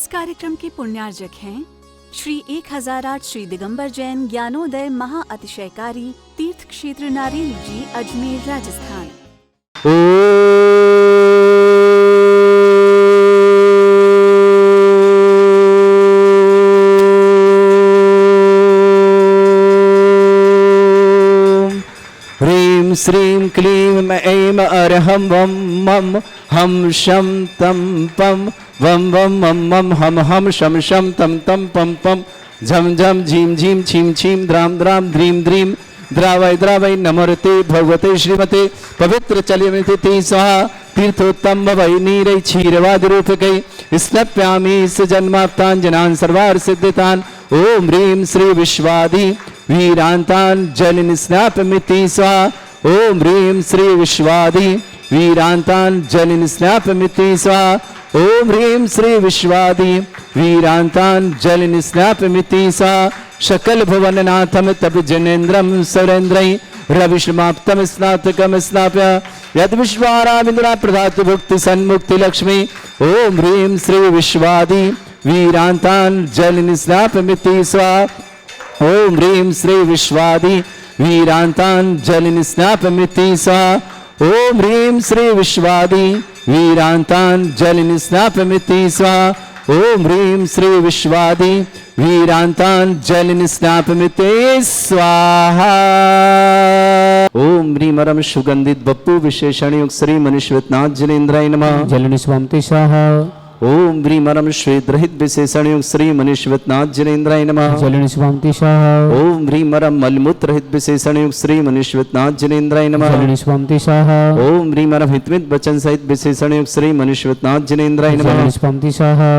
इस कार्यक्रम के पुण्यार्जक हैं श्री 1008 श्री दिगंबर जैन ज्ञानोदय महाअतिशयकारी तीर्थ क्षेत्र नारेल जी, अजमेर, राजस्थान। ह्रीं श्रीं क्लीं ऐं अरहं वं मं हम शं तं पं वं वं मं मं हम हम शं शं तं तं पं पं झं झं झीं झीं छीं छीं द्रां द्रां द्रीं द्रीं द्रावय द्रावय नमोरते भगवते श्रीमते पवित्र चलियमिति ते स्वाहा तीर्थोत्तम भवै नीरै क्षीरवाद रूपकै स्नप्यामि सजन्माप्ताञ्जनान् सर्वार्थ सिद्धितान् ओम ह्रीं श्री विश्वादि वीरांतान् जलिन स्नापमिति स्वाहा ओम ह्रीं श्री विश्वादि वीरांतान् जलिन स्नापमिति स्वाहा ओम ह्रीं श्री विश्वादि वीरांतान् जलिन स्नापमिति स्वाहा शकल भुवननाथम तब जनेन्द्रम सुरेन्द्रै रविश्माप्तम स्नातकम स्नाप्य यद विश्वाराविंद्रा प्रदातु भुक्ति सन्मुक्ति लक्ष्मी ओम ह्रीं श्री विश्वादि वीरांतान् जलिन स्नापमिति स्वाहा ओम ह्रीं श्री विश्वादि वीरांतान् जलिन स्नापमिति स्वाहा ओम ह्रीं श्री विश्वादि वीरांतान् जलिन स्नापमिति स्वाहा ओम ह्रीं श्री विश्वादि वीरांतान् जलिन स्नापमिति स्वाहा। ओम ह्रीं परम सुगंधित बप्पु विशेषण युक्त श्री मनीश्वरनाथ जलेन्द्राय नमः। जलिन स्वामिति स्वाहा। ओम ह्रीं परम श्वेत रहित विशेषण युक्त श्री मनीश्वरनाथ जलेन्द्राय नमः। जलिन स्वामिति स्वाहा। ओम ह्रीं परम मलमूत्र रहित विशेषण युक्त श्री मनीश्वरनाथ जलेन्द्राय नमः। जलिन स्वामिति स्वाहा। ओम ह्रीं परम हितमित वचन सहित विशेषण युक्त श्री मनीश्वरनाथ जलेन्द्राय नमः। जलिन स्वामिति स्वाहा।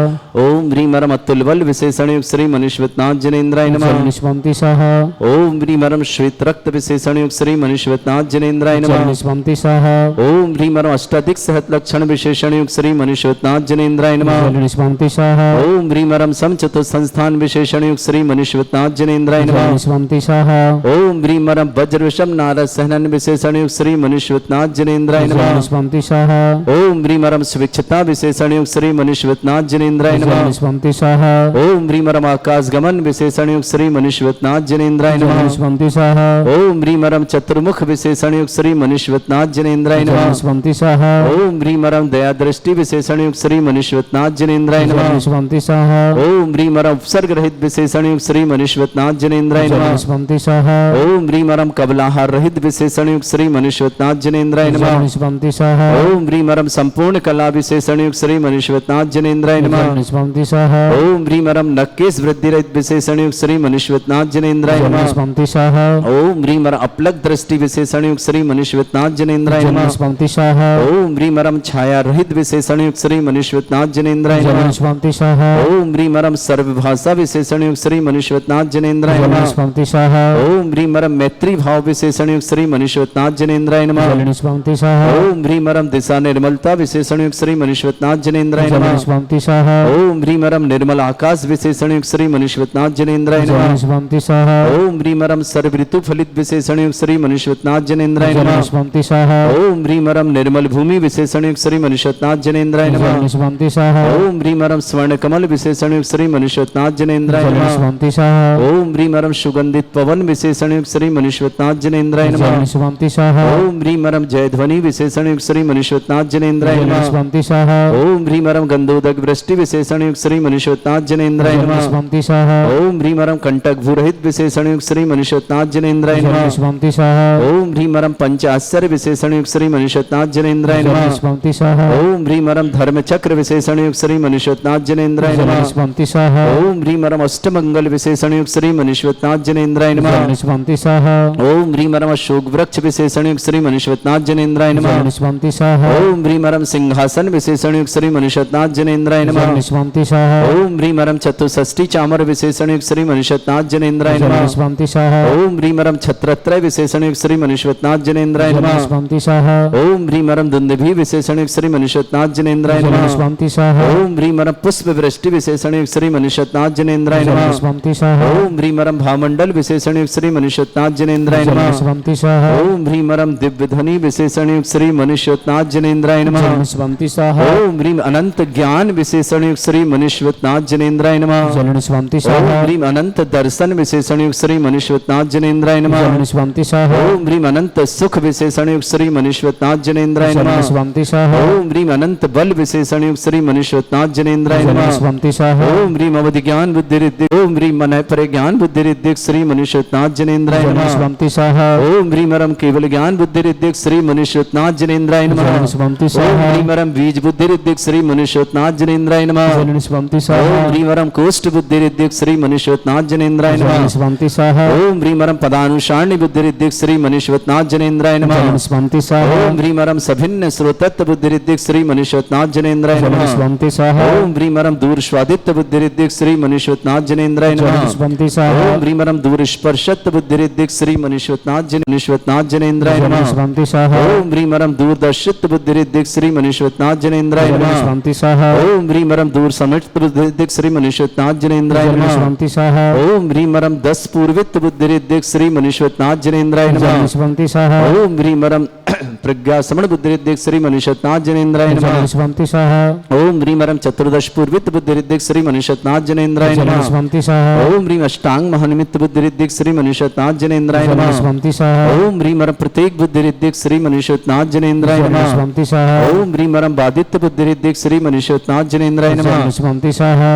ओम ह्रीं परम अतुल बल विशेषण युक्त श्री मनीश्वरनाथ जलेन्द्राय नमः। जलिन स्वामिति स्वाहा। ओम ह्रीं परम श्वेत रक्त विशेषण युक्त श्री मनीश्वरनाथ जलेन्द्राय नमः। जलिन स्वामिति स्वाहा। ओम ह्रीं परम अष्टाधिक सहत लक्षण विशेषण युक्त श्री मनीश्वरनाथ जलेन्द्राय नमः। जलिन स्वामिति स्वाहा। ओम ह्रीं परम समचतुर संस्थान विशेषण युक्त श्री मनीश्वरनाथ जलेन्द्राय नमः। जलिन स्वामिति स्वाहा। ओम ह्रीं परम वज्र विषम नारद सहनन विशेषण युक्त श्री मनीश्वरनाथ जलेन्द्राय नमः। जलिन स्वामिति स्वाहा। ओम ह्रीं परम स्विच्छता विशेषण युक्त श्री मनीश्वरनाथ जलेन्द्राय नमः। जलिन स्वामिति स्वाहा। ओम ह्रीं परम आकाश गमन विशेषण युक्त श्री मनीश्वरनाथ जलेन्द्राय जलिन नमः। स्वामिति स्वाहा। ओम ह्रीं परम चतुर्मुख विशेषण युक्त श्री मनीश्वरनाथ जलेन्द्राय जलिन नमः। स्वामिति स्वाहा। ओम ह्रीं परम दया दृष्टि विशेषण युक्त श्री मनीश्वरनाथ जलेन्द्राय जलिन नमः। स्वामिति स्वाहा। ओम ह्रीं परम उपसर्ग रहित विशेषण युक्त श्री मनीश्वरनाथ जलेन्द्राय जलिन नमः। स्वामिति स्वाहा। ओम ह्रीं परम कबलाहार रहित विशेषण युक्त श्री मनीश्वरनाथ जलेन्द्राय जलिन नमः। स्वामिति स्वाहा। ओम ह्रीं परम संपूर्ण कला विशेषण युक्त श्री मनीश्वरनाथ जलेन्द्राय नमः। जलिन स्वामिति स्वाहा। ओम ह्रीं परम नक्केश वृद्धि रहित विशेषण युक्त श्री मनीश्वरनाथ जलेन्द्राय जलिन नमः। स्वामिति स्वाहा। ओम ह्रीं परम अपलक दृष्टि विशेषण युक्त श्री मनीश्वरनाथ जलेन्द्राय जलिन नमः। स्वामिति स्वाहा। ओम ह्रीं परम छाया रहित विशेषण युक्त श्री मनीश्वरनाथ जलेन्द्राय जलिन नमः। स्वामिति स्वाहा। ओम ह्रीं परम सर्वभाषा विशेषण युक्त श्री मनीश्वरनाथ जलेन्द्राय जलिन नमः। स्वामिति स्वाहा। ओम ह्रीं परम मैत्री भाव विशेषण युक्त श्री मनीश्वरनाथ जलेन्द्राय नमः। जलिन स्वामिति स्वाहा। ओम ह्रीं परम दिशा निर्मलता विशेषण युक्त श्री मनीश्वरनाथ जलेन्द्राय जलिन नमः। स्वामिति स्वाहा। ओम ह्रीं परम निर्मल आकाश विशेषण युक्त श्री मनीश्वरनाथ जलेन्द्राय जलिन नमः। स्वामिति स्वाहा। ओम ह्रीं परम सर्व ऋतु फलित विशेषण युक्त श्री मनीश्वरनाथ जलेन्द्राय जलिन नमः। स्वामिति स्वाहा। ओम ह्रीं परम निर्मल भूमि विशेषण युक्त श्री मनीश्वरनाथ जलेन्द्राय जलिन नमः। स्वामिति स्वाहा। ओम ह्रीं परम स्वर्ण कमल विशेषण युक्त श्री मनीश्वरनाथ जलेन्द्राय जलिन नमः। स्वामिति स्वाहा। ओम ह्रीं परम सुगंधित पवन विशेषण युक्त श्री मनीश्वरनाथ जलेन्द्राय जलिन नमः। स्वामिति स्वाहा। ओम ह्रीं परम जयध्वनि विशेषण युक्त श्री मनीश्वरनाथ जलेन्द्राय जलिन नमः। स्वामिति स्वाहा। ओम ह्रीं परम गंधोदक वृष्टि विशेषण युक्त श्री मनीश्वरनाथ जलेन्द्राय जलिन नमः। स्वामिति स्वाहा। ओम ह्रीं परम कंटक भूरहित विशेषण युक्त श्री मनीश्वरनाथ जलेन्द्राय जलिन नमः। स्वामिति स्वाहा। ओम ह्रीं परम पंचाश्चर्य विशेषण युक्त श्री मनीश्वरनाथ जलेन्द्राय जलिन नमः। स्वामिति स्वाहा। ओम ह्रीं परम धर्म चक्र विशेषण युक्त श्री मनीश्वरनाथ जलेन्द्राय जलिन नमः। स्वामिति स्वाहा। ओम ह्रीं परम अष्टमंगल विशेषण युक्त श्री मनीश्वरनाथ जलेन्द्राय नमः। जलिन स्वामिति स्वाहा। ओम ह्रीं परम अशोक वृक्ष विशेषण युक्त श्री मनीश्वरनाथ जलेन्द्राय नमः। जलिन स्वामिति स्वाहा। ओम ह्रीं परम सिंहासन विशेषण युक्त श्री मनीश्वरनाथ जलेन्द्राय नमः। जलिन स्वामिति स्वाहा। ओम ह्रीं परम चतुष्षष्टि चामर विशेषण युक्त श्री मनीश्वरनाथ जलेन्द्राय जलिन नमः। स्वामिति स्वाहा। ओम ह्रीं परम छत्रत्रय विशेषण युक्त श्री मनीश्वरनाथ जलेन्द्राय जलिन नमः। स्वामिति स्वाहा। ओम ह्रीं परम दुंदुभि विशेषण युक्त श्री मनीश्वरनाथ जलेन्द्राय जलिन नमः। स्वामिति स्वाहा ओम ह्रीं मरम पुष्प वृष्टि विशेषण युक्त श्री मनुष्यनाथ जनेन्द्राय नमः। स्वंति स्वाहा ओम ह्रीं मरम भामंडल विशेषण युक्त श्री मनुष्यनाथ जनेन्द्राय नमः। स्वंति स्वाहा ओम ह्रीं मरम दिव्य ध्वनि विशेषण युक्त श्री मनुष्यनाथ जनेन्द्राय नमः। स्वंति स्वाहा ओम ह्रीं अनंत ज्ञान विशेषण युक्त श्री मनुष्यनाथ जनेन्द्राय नमः। स्वंति ओम स्वाहा ह्रीं अनंत दर्शन विशेषण युक्त श्री मनुष्यनाथ जनेन्द्राय नमः। स्वंति स्वाहा ओम ह्रीं अनंत सुख विशेषण युक्त श्री मनुष्यनाथ जनेन्द्राय नमः। स्वंति स्वाहा ओम ह्रीं अनंत बल विशेषण युक्त श्री मनुष्यनाथ जनेन्द्राय नमः। स्वंति स्वाहा ओम ह्रीं अवधि ज्ञान बुद्धि रिद्धि ओम ह्रीं मन पर ज्ञान बुद्धि रिद्धि श्री मनुष्यनाथ जनेन्द्राय नमः। स्वंति स्वाहा ओम ह्रीं मरम केवल ज्ञान बुद्धि रिद्धि श्री मनुष्यनाथ जनेन्द्राय नमः। स्वंति ओम स्वाहा ह्रीं मरम बीज बुद्धि रिद्धि श्री मनुष्यनाथ जनेन्द्राय नमः। स्वंति ओम स्वाहा ह्रीं मरम कोष्ठ बुद्धि रिद्धि श्री मनुष्यनाथ जनेन्द्राय नमः। स्वंति स्वाहा ओम ह्रीं मरम पदानुसारणी बुद्धि रिद्धि श्री मनुष्यनाथ जनेन्द्राय नमः। स्वंति स्वाहा ओम ह्रीं मरम सभिन्न श्रोतत्व बुद्धि रिद्धि श्री मनुष्यनाथ जनेन्द्राय नमः। स्वंति स्वाहा ओम ह्रीं मरम दूर स्वादित्य बुद्धि रिद्धि श्री मनुष्यनाथ जनेन्द्राय नमः। स्वंति स्वाहा ओम ह्रीं मरम दूर स्पर्शत्व बुद्धि रिद्धि श्री मनुष्यनाथ जनेन्द्राय नमः। स्वंति स्वाहा ओम ह्रीं मरम दूरदर्शित्व बुद्धि रिद्धि श्री मनुष्यनाथ जनेन्द्राय नमः। स्वंति स्वाहा ओम ह्रीं मरम दूर समित बुद्धि रिद्धि श्री मनुष्यनाथ जनेन्द्राय नमः। स्वंति स्वाहा ओम ह्रीं मरम 10 पूर्वित्व बुद्धि रिद्धि श्री मनुष्यनाथ जनेन्द्राय नमः। स्वंति स्वाहा ओम ह्रीं मरम प्रज्ञा समण बुद्धि रिद्धि श्री मनुष्यनाथ जनेन्द्राय नमः। स्वंति स्वाहा ओम ह्रीं मरम चतुर्दश पूर्वित्व बुद्धि रिद्धि श्री मनुष्यनाथ जनेन्द्राय नमः। स्वंति स्वाहा ओम ह्रीं अष्टांग महानिमित्त बुद्धि रिद्धि श्री मनुष्यनाथ जनेन्द्राय नमः। स्वंति स्वाहा ओम ह्रीं मरम प्रत्येक बुद्धि रिद्धि श्री मनुष्यनाथ जनेन्द्राय नमः। स्वंति स्वाहा ओम ह्रीं मरम बादित्य बुद्धि रिद्धि श्री मनुष्यनाथ जनेन्द्राय नमः। स्वंति स्वाहा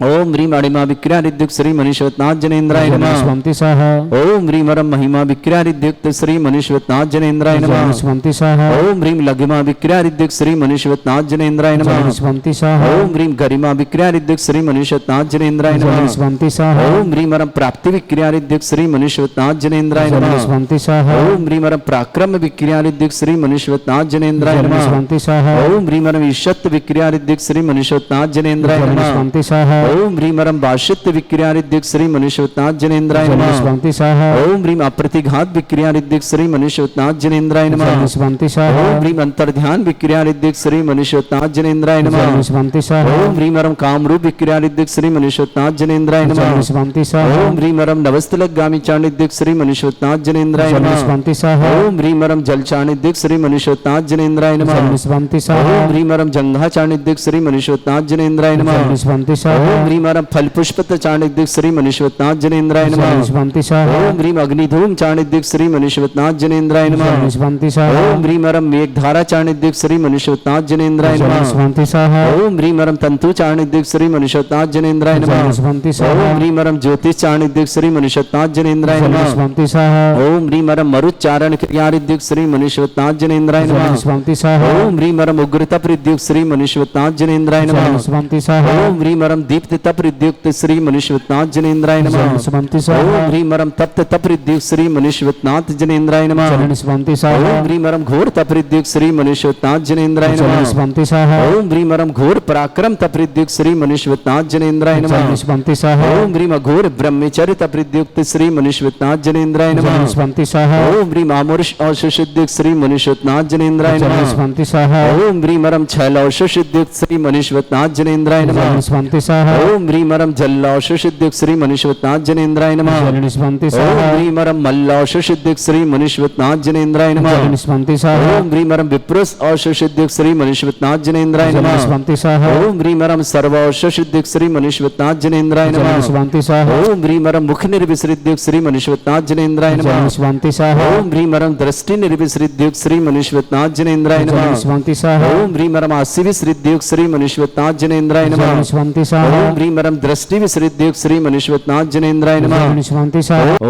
ओम ह्रीं अणिमा विक्रिया रिद्युक्त श्री मनुष्यनाथ जनेन्द्राय नमः। स्वंति स्वाहा ओम ह्रीं मरम महिमा विक्रिया रिद्युक्त श्री मनुष्यनाथ जनेन्द्राय नमः। स्वंति स्वाहा ओम ह्रीं लघिमा विक्रिया रिद्युक्त श्री मनुष्यनाथ जनेन्द्राय नमः। स्वंति स्वाहा ओम ह्रीं गरिमा विक्रिया रिद्युक्त श्री मनुष्यनाथ जनेन्द्राय नमः। स्वंति स्वाहा ओम ह्रीं मरम प्राप्ति विक्रिया रिद्युक्त श्री मनुष्यनाथ जनेन्द्राय नमः। स्वंति स्वाहा ओम ह्रीं मरम पराक्रम विक्रिया रिद्युक्त श्री मनुष्यनाथ जनेन्द्राय नमः। स्वंति स्वाहा ओम ह्रीं मरम ईशत्व विक्रिया रिद्युक्त श्री मनुष्यनाथ जनेन्द्राय नमः। स्वंति स्वाहा ओम ह्रीं मरम भाषित्व विक्रिया रिद्युक्त श्री मनुष्यनाथ जनेन्द्राय नमः। स्वंति स्वाहा ओम ह्रीं अप्रतिघात विक्रिया रिद्युक्त श्री मनुष्यनाथ जनेन्द्राय नमः। स्वंति स्वाहा ओम ह्रीं अंतर्ध्यान विक्रिया रिद्युक्त श्री मनुष्यनाथ जनेन्द्राय नमः। स्वंति स्वाहा ओम ह्रीं मरम कामरूप विक्रिया रिद्युक्त श्री मनुष्यनाथ जनेन्द्राय नमः। स्वंति स्वाहा ओम ह्रीं मरम नवस्तलगामी चाणिद्युक्त श्री मनुष्यनाथ जनेन्द्राय नमः। स्वंति स्वाहा ओम ह्रीं मरम जल चाणिद्युक्त श्री मनुष्यनाथ जनेन्द्राय नमः। स्वंति स्वाहा ओम ह्रीं मरम जंघा चाणिद्युक्त श्री मनुष्यनाथ जनेन्द्राय नमः। स्वंति स्वाहा ओम ह्रीं मरम फल पुष्पत चाणिद्युक्त श्री मनुष्यनाथ जनेन्द्राय नमः। स्वंति स्वाहा ओम ह्रीं अग्निधूम चाणिद्युक्त श्री मनुष्यनाथ जनेन्द्राय नमः। स्वंति स्वाहा ओम ह्रीं मरम मेघधारा चाणिद्युक्त श्री मनुष्यनाथ जनेन्द्राय नमः। स्वंति स्वाहा ओम ह्रीं मरम तंतु चाणिद्युक्त श्री मनुष्यनाथ जनेन्द्राय नमः। स्वंति स्वाहा ओम ह्रीं मरम ज्योतिष चाणिद्युक्त श्री मनुष्यनाथ जनेन्द्राय नमः। स्वंति स्वाहा ओम ह्रीं मरम मरुच्चारण क्रियारिद्युक्त श्री मनुष्यनाथ जनेन्द्राय नमः। स्वंति स्वाहा ओम ह्रीं मरम उग्रता प्रद्युक्त श्री मनुष्यनाथ जनेन्द्राय नमः। स्वंति स्वाहा ओम ह्रीं मरम दीप्तता प्रद्युक्त श्री मनुष्यनाथ जनेन्द्राय नमः। स्वंति स्वाहा ओम ह्रीं मरम तप्त तप्रद्युक्त श्री मनुष्यनाथ जनेन्द्राय नमः। स्वंति स्वाहा ओम ह्रीं मरम घोर तप्रद्युक्त श्री मनुष्यनाथ जनेन्द्राय नमः। स्वंति स्वाहा ओम ह्रीं मरम घोर पराक्रम तप्रद्युक्त श्री मनुष्यनाथ जनेन्द्राय नमः। स्वंति स्वाहा ओम ह्रीं घोर ब्रह्मचर्य तप्रद्युक्त श्री मनुष्यनाथ जनेन्द्राय नमः। स्वंति स्वाहा ओम ह्रीं आमुष औषुषिद्युक्त श्री मनुष्यनाथ जनेन्द्राय नमः। स्वंति स्वाहा ओम ह्रीं मरम छल औषुषिद्युक्त श्री मनुष्यनाथ जनेन्द्राय नमः। स्वंति स्वाहा ओम ह्रीं मरम जल औषुषिद्युक्त श्री मनुष्यनाथ जनेन्द्राय नमः। स्वंति ओम स्वाहा ह्रीं मरम मल्ल औषुषिद्युक्त श्री मनुष्यनाथ जनेन्द्राय नमः। स्वंति स्वाहा ओम ह्रीं मरम विप्रुष औषुषिद्युक्त श्री मनुष्यनाथ जनेन्द्राय नमः। स्वंति स्वाहा ओम ह्रीं मरम सर्व औषुषिद्युक्त श्री मनुष्यनाथ जनेन्द्राय नमः। स्वंति स्वाहा ओम ह्रीं मरम मुख निर्विसृद्युक्त श्री मनुष्यनाथ जनेन्द्राय नमः। स्वंति स्वाहा ओम ह्रीं मरम दृष्टि निर्विसृद्युक्त श्री मनुष्यनाथ जनेन्द्राय नमः। स्वंति स्वाहा ओम ह्रीं मरम आसि विसृद्युक्त श्री मनुष्यनाथ जनेन्द्राय नमः। स्वंति स्वाहा ओम ह्रीं मरम दृष्टि विसृद्युक्त श्री मनुष्यनाथ जनेन्द्राय नमः। स्वंति स्वाहा ओम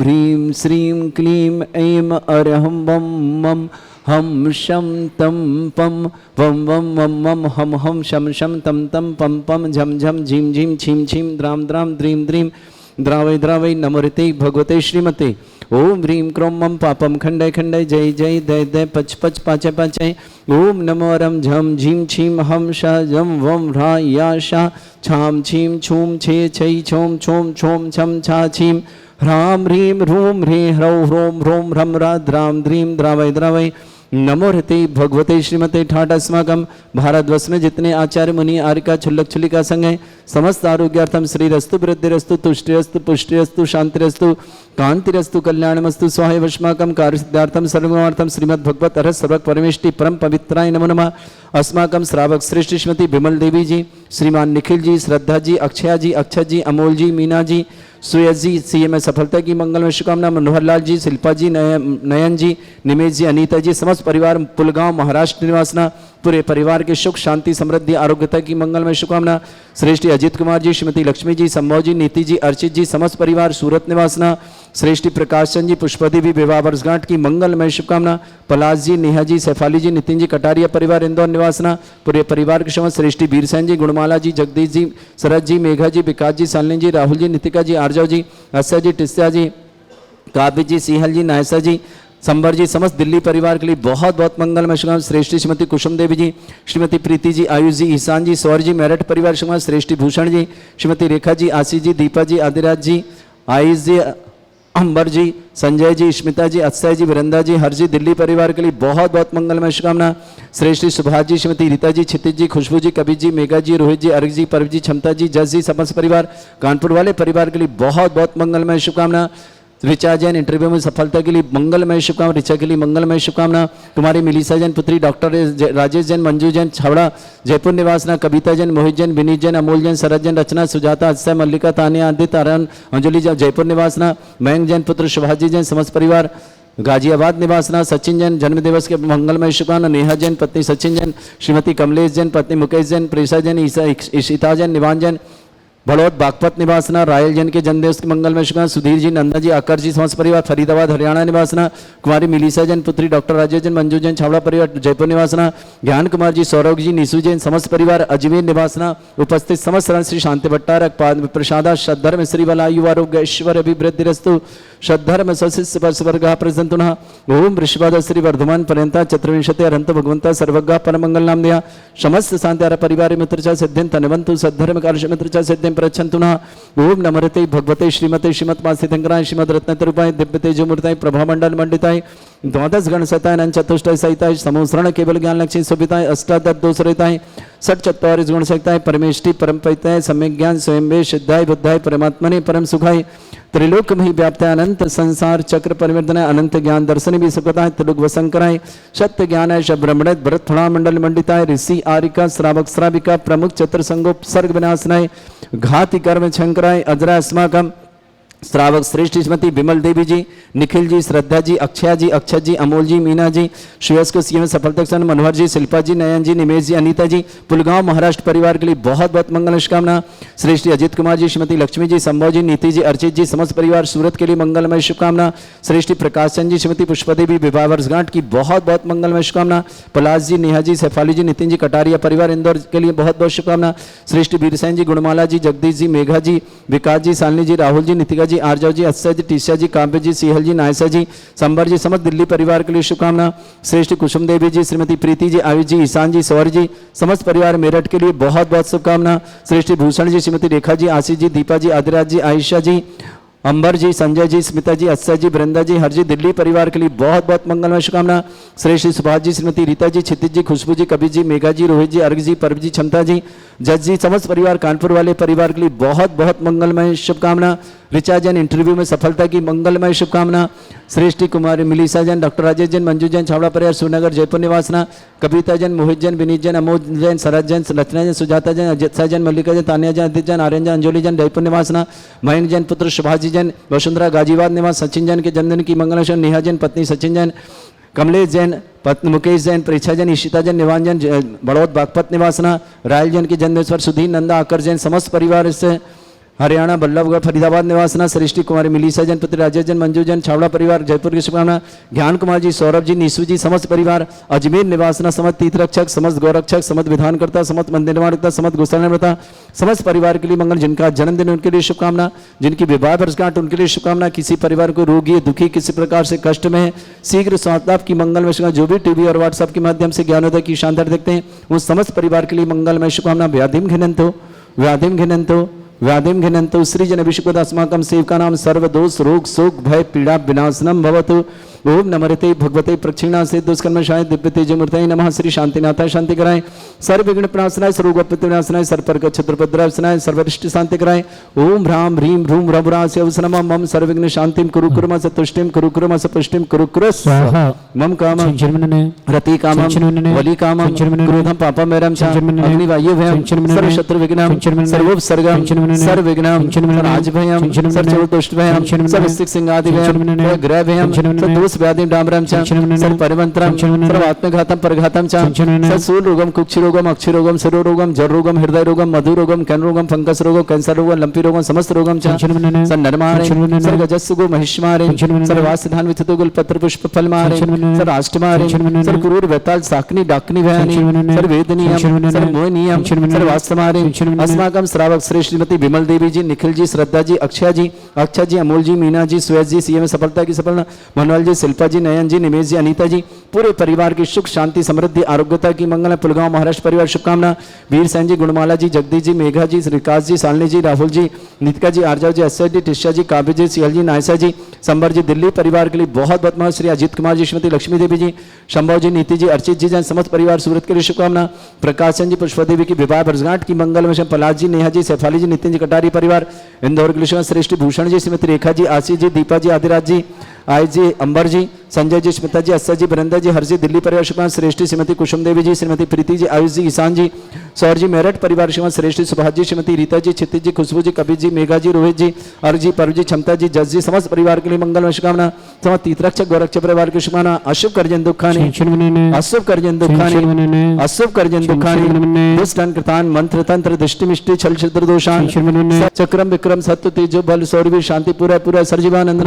ह्रीं श्रीं क्लीं ऐं अरहं वं मं हम शम तम पम वम वम मम मम हम हम शम शम तम तम पम पम झम झम झीम झीम छीम छीम द्राम द्राम द्रीम द्रीम द्रावय द्रावय नमोरते भगवते श्रीमते। ओम ह्रीं क्रों मम पापम खंडय खंडय जय जय दय दय पच पच पाचय पाचय। ओम नमो रम झम झीम छीम हम शा जम वम ह्रा या शा छाम छीम छूम छे छै छोम छोम छोम छम छा छीम ह्रां ह्रीं ह्रूं ह्रीं ह्रौं ह्रों ह्रों ह्रं द्रां द्रीं द्रावय द्रावय नमो हृते भगवते श्रीमते ठाट अस्माकं भारतवर्ष में जितने आचार्य मुनि आर्यका छुल्लक छुलिका संघ हैं समस्त आरोग्यार्थम श्रीरस्तु वृद्धिरस्तु तुष्टिरस्तु पुष्टिरस्तु शांतिरस्तु कांतिरस्तु कल्याणमस्तु स्वाहे वश्माकं कार्यसिद्धार्थम सर्वमार्थम श्रीमद् भगवत अरहत सर्वक परमेष्टि परम पवित्राय नमो नमः। अस्माकं श्रावक श्रेष्ठ श्रीमती विमल देवी जी, श्रीमान निखिल जी, श्रद्धा जी, अक्षया जी, अक्षत जी, अमोल जी, मीना जी, सुयज जी, सीए में सफलता की मंगलमय शुभकामना। मनोहर लाल जी, शिल्पा जी, नयन जी, निमेश जी, अनीता जी, समस्त परिवार पुलगांव महाराष्ट्र निवासना पूरे परिवार के सुख शांति समृद्धि आरोग्यता की मंगलमय शुभकामना। श्रेष्ठी अजित कुमार जी, श्रीमती लक्ष्मी जी, संभव जी, नीति जी, अर्चित जी, समस्त परिवार सूरत निवासना। श्रेष्ठी प्रकाश चंद जी, पुष्पदेवी विवाह वर्षगांठ की मंगलमय शुभकामना। पलाश जी, नेहा जी, सैफाली जी, नितिन जी, कटारिया परिवार इंदौर निवासना पूरे परिवार के समस्त। श्रेष्ठी बीरसेन जी, गुणमाला जी, जगदीश जी, शरद जी, मेघा जी, विकास जी, सालनी जी, राहुल जी, नितिका जी, आर्जव जी, अस्या जी, टिस्या जी, काव्य जी, सिहल जी, नायसा जी, संबर जी, समस्त दिल्ली परिवार के लिए बहुत बहुत मंगलमय शुभकामना। श्रेष्ठी श्रीमती कुसुम देवी जी, श्रीमती प्रीति जी, आयुष जी, ईशान जी, सौर जी, मेरठ परिवार शुभकामना। श्रेष्ठी भूषण जी, श्रीमती रेखा जी, आशीष जी, दीपा जी, आदिराज जी, आयुष जी, अंबर जी, संजय जी, स्मिता जी, अक्षय जी, वृंदा जी, हर जी, दिल्ली परिवार के लिए बहुत बहुत मंगलमय शुभकामना। श्रेष्ठी सुभाष जी, श्रीमती रीता जी, क्षितिज जी, खुशबू जी, कबीर जी, मेघा जी, रोहित जी, अर्घ जी, परव जी, क्षमता जी, जस जी, समस्त परिवार कानपुर वाले परिवार के लिए बहुत बहुत मंगलमय शुभकामना। ऋचा जैन इंटरव्यू में सफलता के लिए मंगलमय शुभकामना। ऋचा के लिए मंगलमय शुभकामना। तुम्हारी मिलीसा जैन पुत्री डॉक्टर राजेश जैन, मंजू जैन, छावड़ा जयपुर निवासना। कविता जैन, मोहित जैन, विनीत जैन, अमोल जैन, शरद जैन, रचना, सुजाता, अक्षय, मल्लिका, तानिया, आदित्य, आर्यन, अंजलि जैन, जयपुर निवासना। मयंक जैन पुत्र सुभाष जैन, समस्त परिवार गाजियाबाद निवासना। सचिन जैन जन्मदिवस के मंगलमय शुभकामना। नेहा जैन पत्नी सचिन जैन, श्रीमती कमलेश जैन पत्नी मुकेश जैन, प्रेषा जैन, ईशिता जैन, निवान जैन बड़ौद बागपत निवासना। रायल जैन के जन्मदिवस की मंगलमय शुभकामना। सुधीर जी, नंदा जी, आकर जी, समस्त परिवार फरीदाबाद हरियाणा निवासना। कुमारी मिलीसा जैन पुत्री डॉक्टर राजेश जैन, मंजू जैन, छावड़ा परिवार जयपुर निवासना। ज्ञान कुमार जी, सौरभ जी, निशु जैन, समस्त परिवार अजमेर निवासना। उपस्थित समस्त रण श्री शांति भट्टारक पाद प्रसादा श्रद्धर्म श्री वलायु आरोग्य ऐश्वर अभिवृद्धिरस्तु श्रद्धर्म सशिष्य स्वर्गा प्रसन्नः। ओम वृषभाद श्री वर्धमान पर्यंता चतुर्विंशति अरंत भगवंता सर्वगा परमंगल नाम दिया समस्त शांति परिवार मित्र च सिद्धिं तनवंतु सद्धर्म कार्य मित्र च सिद्धिं प्रच्छन्तु नः। ओम नमरते भगवते श्रीमते श्रीमत्मासितंकराय श्रीमद रत्नतरूपाय दिव्य तेजोमूर्ताय प्रभामंडल मंडिताय द्वादश गण सताय नन चतुष्टय सहिताय समोसरण केवल ज्ञान लक्ष्मी सुभिताय अष्टादश दोषरिताय षट चत्वारिश गुण सहिताय परमेष्टि परम पवित्राय सम्यक ज्ञान स्वयं वे सिद्धाय बुद्धाय परमात्मने परम सुखाय त्रिलोक में व्याप्ताय अनंत संसार चक्र परिवर्तनाय अनंत ज्ञान दर्शन भी सुखताय त्रिलोक वसंकराय सत्य ज्ञानाय ब्रह्मण भरत थोड़ा मंडल मंडिताय ऋषि आरिका श्रावक श्राविका प्रमुख चतुर संगोप सर्ग विनाशनाय घाति कर्म शंकराय अजरा अस्माकम श्रावक श्रेष्ठ श्रीमती विमल देवी जी, निखिल जी, श्रद्धा जी, अक्षया जी, अक्षत जी, अमोल जी, मीना जी, श्रेयस को सीएम सफलता के साथ मनोहर जी, शिल्पा जी, नयन जी, निमेश जी, अनीता जी, पुलगांव महाराष्ट्र परिवार के लिए बहुत बहुत मंगल शुभकामना। श्रेष्ठी अजित कुमार जी, श्रीमती लक्ष्मी जी, संभव जी, नीति जी, अर्चित जी, समस्त परिवार सूरत के लिए मंगलमय शुभकामना। श्रेष्ठी प्रकाश चंद जी, श्रीमती पुष्पदेवी विवाह वर्षगांठ की बहुत बहुत मंगलमय शुभकामना। पलाश जी, नेहा जी, सैफाली जी, नितिन जी, कटारिया परिवार इंदौर के लिए बहुत बहुत शुभकामना। श्रेष्ठी बीरसेन जी, गुणमाला जी, जगदीश जी, मेघा जी, विकास जी, सालनी जी, राहुल जी, नितिका जी, आर्जव जी, अक्षय जी, टीसिया जी, काव्य जी, सिहल जी, नायसा जी, संबर जी, समस्त दिल्ली परिवार के लिए शुभकामना। श्रेष्ठ कुसुम देवी जी, श्रीमती प्रीति जी, आयुष जी, ईशान जी, सौर जी, समस्त परिवार मेरठ के लिए बहुत बहुत शुभकामना। श्रेष्ठ भूषण जी, श्रीमती रेखा जी, आशीष जी, दीपा जी, आदिराज जी, आयशा जी, अंबर जी, संजय जी, स्मिता जी, अक्षय जी, वृंदा जी, हर जी, दिल्ली परिवार के लिए बहुत बहुत मंगलमय शुभकामना। श्रेष्ठ सुभाष जी, श्रीमती रीता जी, क्षितिज जी, खुशबू जी, कबीर जी, मेघा जी, रोहित जी, अर्घ जी, परव जी, क्षमता जी, जज जी, समस्त परिवार कानपुर वाले परिवार के लिए बहुत बहुत मंगलमय शुभकामना। ऋचा जैन इंटरव्यू में सफलता की मंगलमय शुभकामना। श्रेष्ठी कुमारी मिलीसा जैन, डॉक्टर राजेश जैन, मंजू जैन, छावड़ा परिवार सुरनगर जयपुर निवासना। कविता जैन, मोहित जैन, विनीत जैन, अमोल जैन, शरद जैन, रचना जैन, सुजाता जैन, अजय जैन, मल्लिका जैन, तानिया जैन, आदित्य जैन, आर्यन जैन, अंजलि जैन, जयपुर निवासना। मयंक जैन पुत्र सुभाष जैन, वसुंधरा गाजियाबाद निवास। सचिन जैन के जन्मदिन की मंगल। नेहा जैन पत्नी सचिन जैन, कमलेश जैन पत्नी मुकेश जैन, प्रेक्षा जैन, ईशिता जैन, निवान जैन, बड़ौद बागपत निवासना। रायल जैन के जन्मदिवस पर सुधीर, नंदा, आकर जैन, समस्त परिवार से हरियाणा बल्लभगढ़ फरीदाबाद निवासना। श्रेष्ठी कुमारी मिलीसा जैन पुत्र राजेश जैन, मंजू जैन, छावड़ा परिवार जयपुर की शुभकामना। ज्ञान कुमार जी, सौरभ जी, निशु जी, समस्त परिवार अजमेर निवासना। समस्त तीर्थरक्षक, समस्त गौरक्षक, समस्त विधानकर्ता, समस्त मंदिर निर्माणकर्ता, समस्त गोसालता, समस्त परिवार के लिए मंगल। जिनका जन्मदिन उनके लिए शुभकामना, जिनकी विवाह वर्षगांठ उनके लिए शुभकामना। किसी परिवार को रोगी दुखी किसी प्रकार से कष्ट में है, शीघ्र स्वास्थ्य की मंगलमय शुभकामना। जो भी टीवी और व्हाट्सएप के माध्यम से ज्ञानोदय की शानदार देखते हैं उन समस्त परिवार के लिए मंगलमय शुभकामना। व्याधिम घिनंतो व्याधिम घिनंतो व्याधिं घिनन्तु सृजन विशुद्धस्माकं सेवकानां सर्वदोष रोग शोक भय पीड़ा विनाशनम भवतु। ओम नमरते भगवते प्रक्षिणासे दुष्कर्मशाय दिव्य तेजमूर्तये नमः। श्री शांतिनाथाय शांति कराएं, सर्व विघ्न प्रणाशनाय सर्वोपत्ति विनाशनाय सर्वपर्ग छत्रपद्रासनाय सर्वरिष्ट शांति कराएं। ओम ह्रां ह्रीं ह्रूं रघुरास्य अवसनमः मम सर्वविघ्न शांतिं कुरु कुर्म सतुष्टिं कुरु कुर्म सपुष्टिं कुरु कुरु स्वाहा। मम कामं रति कामं वली कामं क्रोधं पापं वैरं च अग्निवायु भयं सर्व शत्रु विघ्नं सर्वोपसर्गं सर्वविघ्नं सर्वराजभयं सर्वदुष्टभयं सर्वसिंहादि भयं ग्रह भयं व्याधि डामरम सर्व परिवंतरम सर्व आत्मघातम परघातम सूल रोगम कुक्षि रोगम अक्षि रोगम सरो रोगम जर रोगम हृदय रोगम मधु रोगम कैन रोगम फंगस रोगम कैंसर रोगम लंपी रोगम समस्त रोगम नरमारे सर्व गजस्सुगो महिष्मारे सर्व वासधान विथुतो गुल पत्र पुष्प फल मारे सर्व अष्टमारे सर्व क्रूर वेताल साकनी डाकनी भयानी सर्व वेदनीयम सर्व मोहनीयम सर्व वास्तमारे अस्माकम श्रावक श्रेष्ठ श्रीमती विमल देवी जी, निखिल जी, श्रद्धा जी, अक्षय जी, अमोल जी, मीना जी, सुयश जी, सीए में सफलता की सफलता, मनोहर जी, शिल्पा जी, नयन जी, निमेश जी, अनीता जी, पूरे परिवार की सुख शांति समृद्धि आरोग्यता की मंगल। पुलगांव महाराष्ट्र परिवार शुभकामना। वीर सैन जी, गुणमाला जी, जगदीश जी, मेघा जी, श्रीकाश जी, सालनी जी, राहुल जी, नितिका जी, आरजा जी, अक्षय जी, टिशा जी, काव्य जी, सियल जी, नायसा जी, संबर जी, दिल्ली परिवार के लिए बहुत बहुत महत्व। श्री अजीत कुमार जी, श्रीमती लक्ष्मी देवी जी, शंभव जी, नीति जी, अर्चित जी, समस्त परिवार सूरत के लिए शुभकामना। प्रकाशन जी, पुष्पा देवी की विवाह वर्षगांठ की मंगल में पलाश जी, नेहा जी, सैफाली जी, नितिन जी, कटारी परिवार इंदौर के लिए श्रेष्ठ भूषण जी, श्रीमती रेखा जी, आशीष जी, दीपा जी, आदिराज जी, आय जी, अंबर जी, संजय जी, स्मिता जी, अस्सा जी, बरिंदा जी, हर्षी, दिल्ली परिवार शुभकामना। श्रेष्ठी श्रीमती कुसुम देवी जी, श्रीमती प्रीति जी, आयुष जी, ईशान जी, सौर जी, मेरठ परिवार शुभकामना। श्रेष्ठी सुभाष जी, श्रीमती रीता जी, क्षितिज जी, खुशबू जी, कबीर जी, मेघा जी, रोहित जी, अर्ज जी, परव जी, क्षमता जी, जस जी, समस्त परिवार के लिए मंगल शुभकामना। समस्त तीर्थरक्षक गौरक्षक परिवार की शुभकामना। अशुभ कर्जन दुखानी अशुभ कर्जन दुखानी अशुभ कर्जन दुखानी दुष्टन कृतान मंत्र तंत्र दृष्टि मिष्टि छल छिद्र दोषान चक्रम विक्रम सत्य तेजो बल सौरभि शांति पूरा पूरा सर्जीवानंद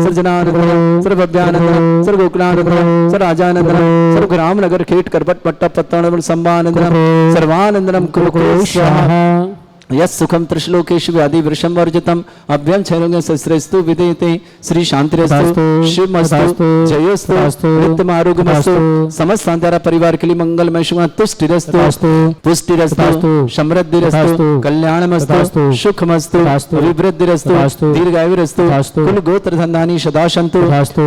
सर्जनानंद सर्वभ्यानंद सर्वगोकुलानंद सर्वराजानंद सर्वग्राम नगर खेट करपट पट्टा पत्तानंद संभानंदनम सर्वानंदनम कुरु कुरु स्वाहा। यस सुखम त्रिश्लोकेश व्याधि वृषम वर्जितम अभ्यम छैरोग्य सस्रेस्तु विदेते श्री शांतिरस्तु शिवमस्तु जयोस्तु नित्यमारोग्यमस्तु। समस्त शांतारा परिवार के लिए मंगलमय शुभ तुष्टिरस्तु पुष्टिरस्तु समृद्धिरस्तु कल्याणमस्तु सुखमस्तु अभिवृद्धिरस्तु दीर्घायुरस्तु कुल गोत्र धन्धानी सदा सन्तु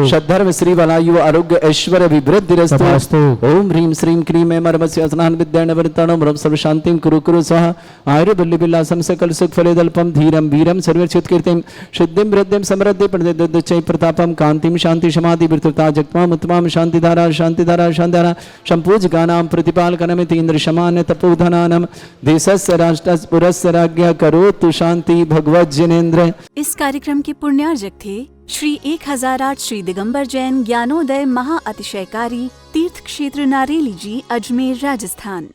सद्धर्म श्री वलायु आरोग्य ऐश्वर्य अभिवृद्धिरस्तु। ओम ह्रीं श्रीं क्रीं ऐं मर्मस्य स्नान विद्यान वृत्ताणो ब्रह्म सर्व शांतिं कुरु कुरु स्वाहा। आयुर्बल्लि विलासम सकल सुख फलेदल्पम धीरम वीरम सर्वच्युत कीर्तिम सिद्धिं वृद्धिं समृद्धि प्रदद्दचै प्रतापम कांतिम शांति समाधि वृत्तता जगत्माम उत्तमाम शांतिधारा शांतिधारा शांतिधारा संपूजगानां प्रतिपालकनमिति इंद्र शमान्य तपोधनानम देशस्य राष्ट्रस्य पुरस्य राज्ञः करोतु शांति भगवत जिनेन्द्र। इस कार्यक्रम के पुण्यार्जक थे श्री 1008 श्री दिगंबर जैन ज्ञानोदय महा अतिशयकारी तीर्थ क्षेत्र नारेली जी, अजमेर, राजस्थान।